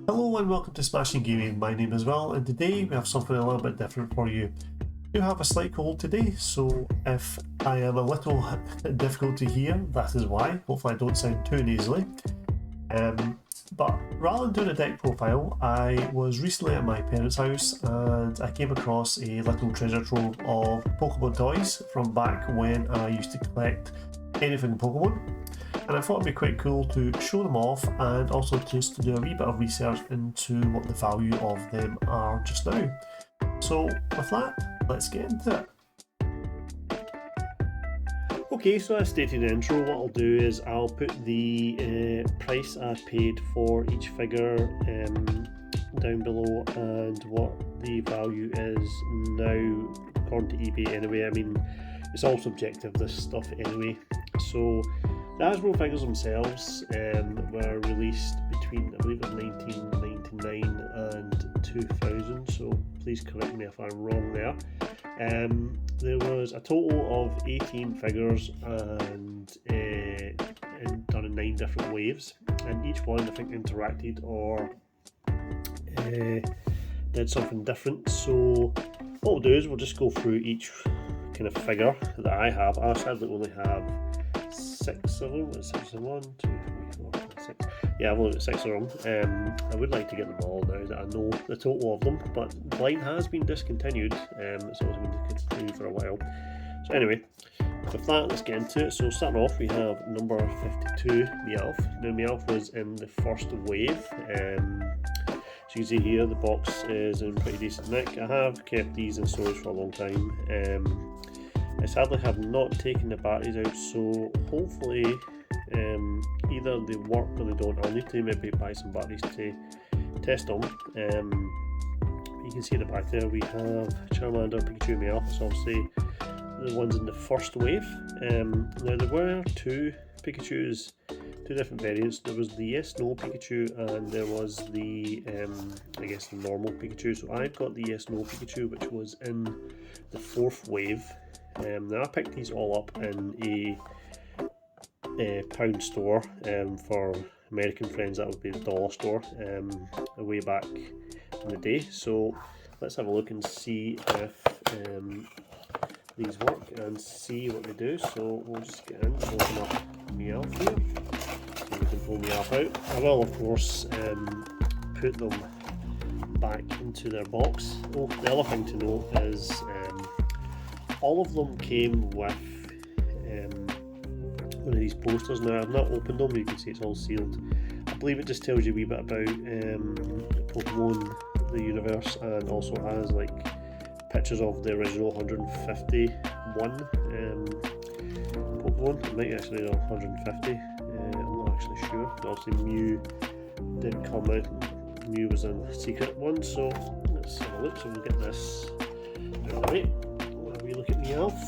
Hello and welcome to Smashing Gaming. My name is Will, and today we have something a little bit different for you. We have a slight cold today, so if I am a little difficult to hear, that is why. Hopefully I don't sound too nasally. But rather than doing a deck profile, I was recently at my parents' house and I came across a little treasure trove of Pokémon toys from back when I used to collect anything Pokémon. And I thought it'd be quite cool to show them off and also just to do a wee bit of research into what the value of them are just now. So with that, let's get into it. Okay, so as stated in the intro, what I'll do is I'll put the price I paid for each figure down below and what the value is now according to eBay anyway. I mean, it's all subjective, this stuff anyway. So the Hasbro figures themselves were released between, I believe it was 1999 and 2000, so please correct me if I'm wrong there. There was a total of 18 figures and done in 9 different waves, and each one I think interacted or did something different. So what we'll do is we'll just go through each kind of figure that I have. I sadly only have 6 of them. 6 of 1, 2, 3, 4, 5, 6. Yeah, I've only got 6 of them. I would like to get them all now that I know the total of them, but the line has been discontinued. It's always been discontinued for a while. So anyway, with that, let's get into it. So starting off, we have number 52, Meowth. Now Meowth was in the first wave. So you see here, the box is in pretty decent nick. I have kept these in storage for a long time. I sadly have not taken the batteries out, so hopefully either they work or they don't. I'll need to maybe buy some batteries to test them. You can see at the back there we have Charmander, Pikachu, and Meowth. It's obviously the ones in the first wave. Now there were 2 Pikachus, 2 different variants. There was the Yes No Pikachu and there was the I guess the normal Pikachu. So I've got the Yes No Pikachu, which was in the 4th wave. Now I picked these all up in a pound store. For American friends, that would be the dollar store, way back in the day. So let's have a look and see if these work and see what they do. So we'll just get in, open up Meowth here, so we can pull Meowth out. I will of course put them back into their box. Oh, the other thing to note is all of them came with one of these posters. Now I've not opened them, you can see it's all sealed. I believe it just tells you a wee bit about Pokemon, the universe, and also has like pictures of the original 151 Pokemon. It might actually be 150, I'm not actually sure. Obviously Mew did come out, Mew was a secret one, so let's have a look. So we'll get this out of the way. We look at Meowth.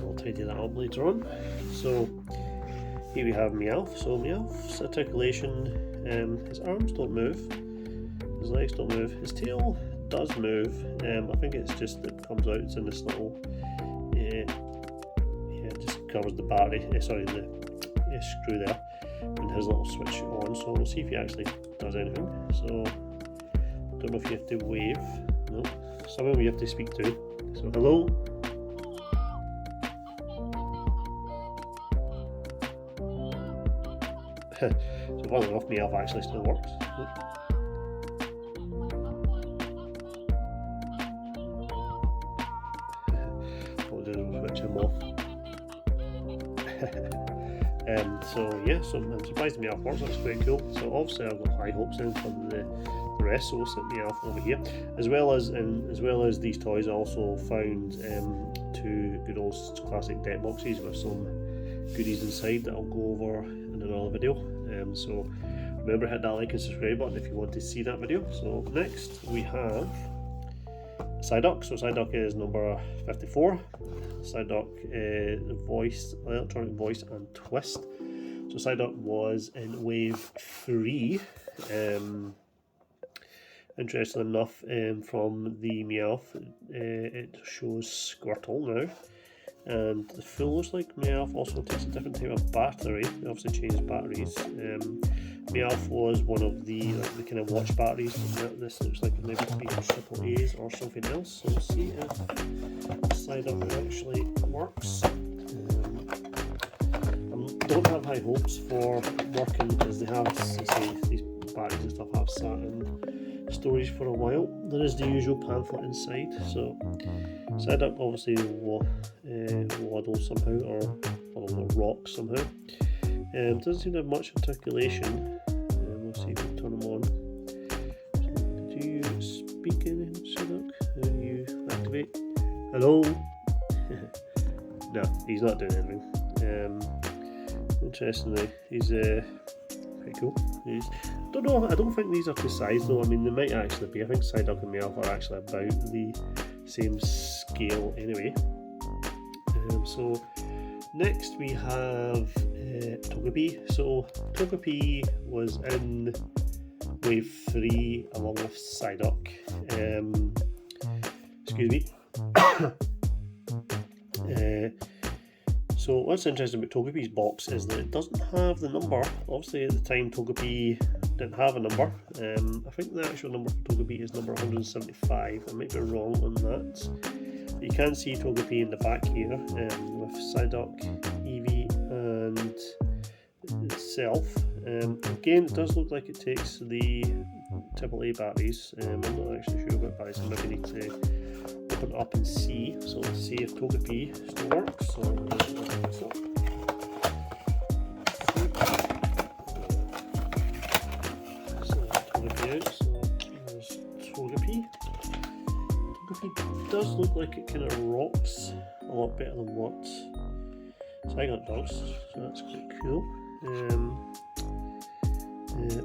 I'll tidy that up later on. So here we have Meowth. So Meowth's articulation, his arms don't move, his legs don't move, his tail does move. I think it's just that it comes out, it's in this little it just covers the battery, the screw there, and his little switch on. So we'll see if he actually does anything. So don't know if you have to wave. No, someone we have to speak to. So hello. So funnily enough, Meowth actually still works. What we'll do is we'll switch him off. So yeah, so I'm surprised Meowth works. That's pretty cool. So obviously I've got high hopes in for the rest, so we'll set Meowth over here. As well as these toys, I also found 2 good old classic deck boxes with some goodies inside that I'll go over in another video. So remember, hit that like and subscribe button if you want to see that video. So next we have Psyduck. So Psyduck is number 54. Psyduck electronic voice and twist. So Psyduck was in wave 3. Interesting enough, from the Meowth, it shows Squirtle now. and the full looks like Meowth also takes a different type of battery. They obviously changed batteries. Meowth was one of the kind of watch batteries, but this looks like it maybe could be triple A's or something else. So we'll see if Psyduck actually works. I don't have high hopes for working because they have, say, these batteries and stuff have sat in storage for a while. There is the usual pamphlet inside, so Psyduck obviously waddle somehow, or rock somehow. Doesn't seem to have much articulation. We'll see if we turn them on. So, do you speak anything, Psyduck? How you activate? Hello? No, he's not doing anything. Interestingly, he's pretty cool. Don't know. I don't think these are precise though. I mean, they might actually be. I think Psyduck and Meowth are actually about the same scale anyway. So next we have Togepi. So Togepi was in Wave 3 along with Psyduck. Excuse me. So what's interesting about Togepi's box is that it doesn't have the number. Obviously at the time Togepi didn't have a number. I think the actual number for Togepi is number 175. I might be wrong on that. You can see Togepi in the back here with Psyduck, Eevee and itself. Again, it does look like it takes the AAA batteries. I'm not actually sure what batteries, so maybe need to open it up and see. So let's see if Togepi still works. So Togepi out. So there's Togepi. Togepi does look like it kind of rocks a lot better than what Psyduck does. So that's quite cool.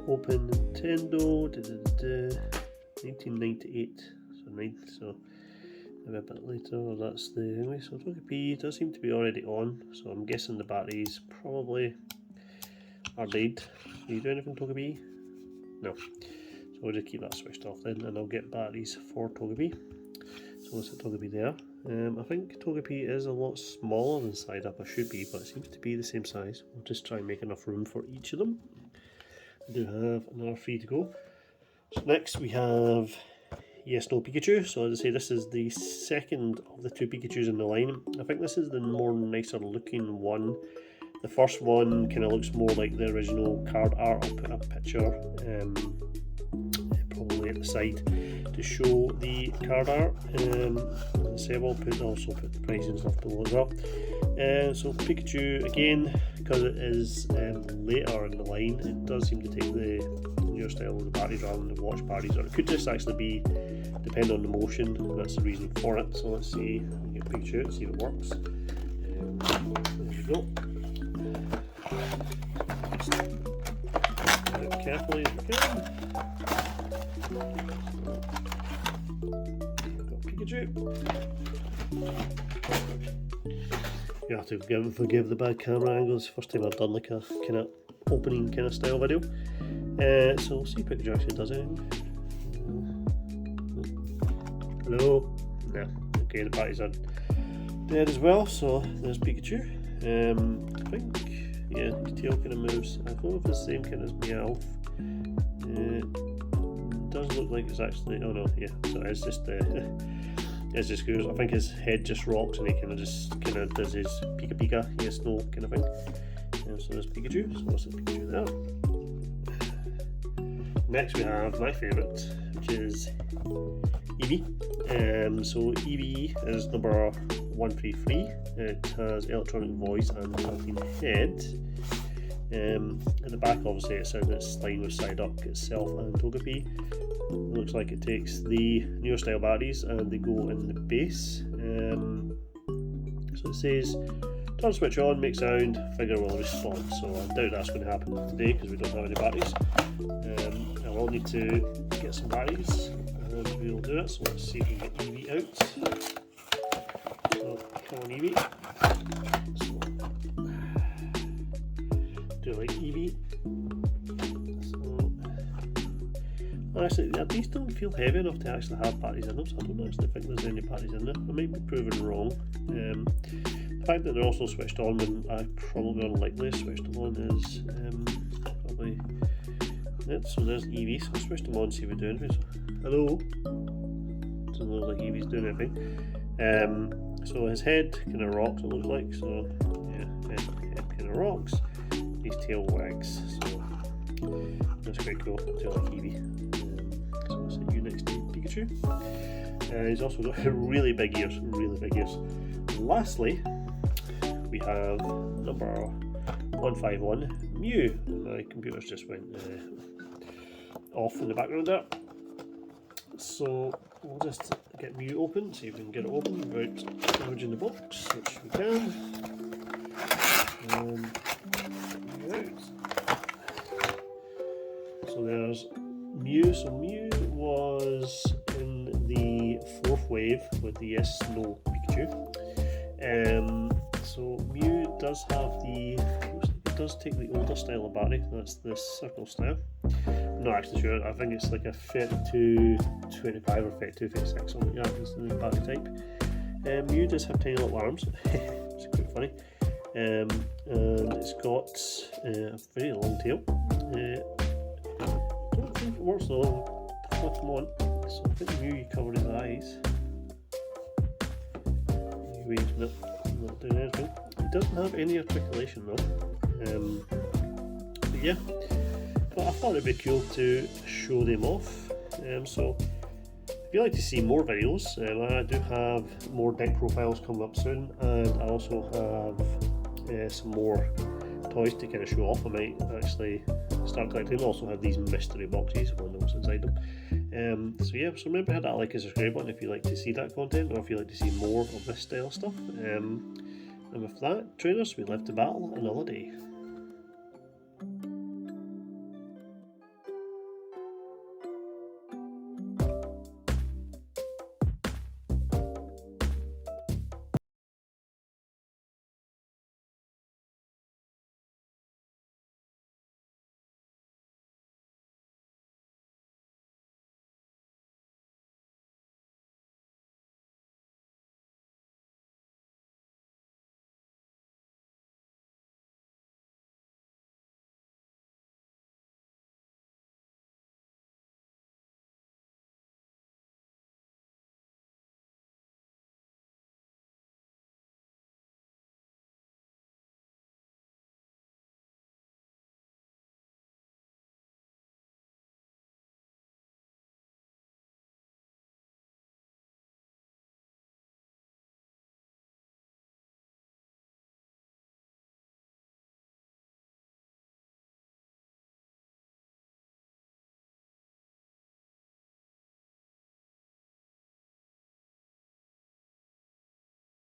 Open Nintendo, 1998. So maybe a bit later. That's the anyway. So Togepi does seem to be already on. So I'm guessing the batteries probably are dead. Do you do anything, Togepi? No. So we'll just keep that switched off then, and I'll get batteries for Togepi. So let's hit Togepi there. I think Togepi is a lot smaller than Psyduck. I should be, but it seems to be the same size. We'll just try and make enough room for each of them. I do have another 3 to go. So next we have Yes No Pikachu. So as I say, this is the second of the 2 Pikachus in the line. I think this is the more nicer looking one. The first one kind of looks more like the original card art. I'll put a picture probably at the side to show the card art. I'll also put the price and stuff below as well. So Pikachu, again, because it is later in the line, it does seem to take the newer style of the batteries rather than the watch batteries, or it could just actually be depending on the motion, and that's the reason for it. So let's see, get Pikachu out, see if it works. There we go. Do it carefully as we can. Got Pikachu. You have to forgive the bad camera angles. First time I've done like a kind of opening kind of style video. So we'll see if Pikachu actually does anything. Hello? No. Okay, the batteries are dead as well, so there's Pikachu. I think, yeah, his tail kind of moves. I don't know if it's the same kind as Meowth. It does look like it's actually, oh no, yeah, so it's just goes. I think his head just rocks and he kind of does his Pika Pika, yes no kind of thing. So there's Pikachu, so what's the Pikachu there? Next we have my favourite, which is Eevee. So Eevee is number 133. It has electronic voice and talking head. At the back, obviously, it says it's lined with Psyduck itself and Togepi. It looks like it takes the newer style batteries and they go in the base. So it says, turn switch on, make sound, figure will respond. So I doubt that's going to happen today because we don't have any batteries. I will need to get some batteries and we'll do it. So let's see if we can get Eevee out. So come on Eevee. So, do like Eevee. So, actually, these don't feel heavy enough to actually have batteries in them, so I don't actually think there's any batteries in there. I might be proven wrong. fact that they're also switched on when I probably unlikely switched them on is probably it. So there's Eevee, so I'll switch them on, see if we do anything. So, hello. Doesn't look like Eevee's doing anything. So his head kind of rocks, it looks like. So yeah, head kind of rocks. His tail wags. So that's quite cool. I do like Eevee. So I'll set you next to Pikachu. He's also got really big ears, really big ears. And lastly, we have number 151, Mew. My computer's just went off in the background there. So we'll just get Mew open, see if we can get it open without damaging the box, which we can. So there's Mew. So Mew was in the 4th wave with the Yes No Pikachu. So Mew does have it does take the older style of battery, that's the circle style. I'm not actually sure, I think it's like a 3225 or 3256, something like that is the battery type. Mew does have tiny little arms, it's quite funny. And it's got a very long tail. I don't think it works though, flip them on. So I think Mew, you cover his eyes. Wait, no, not doing anything. It doesn't have any articulation though. But yeah, but I thought it'd be cool to show them off. So if you'd like to see more videos, I do have more deck profiles coming up soon, and I also have some more toys to kind of show off. I might actually start collecting. I also have these mystery boxes, one knows inside them. So yeah, so remember to hit that like and subscribe button if you like to see that content, or if you like to see more of this style stuff. And with that, trainers, we live to battle another day.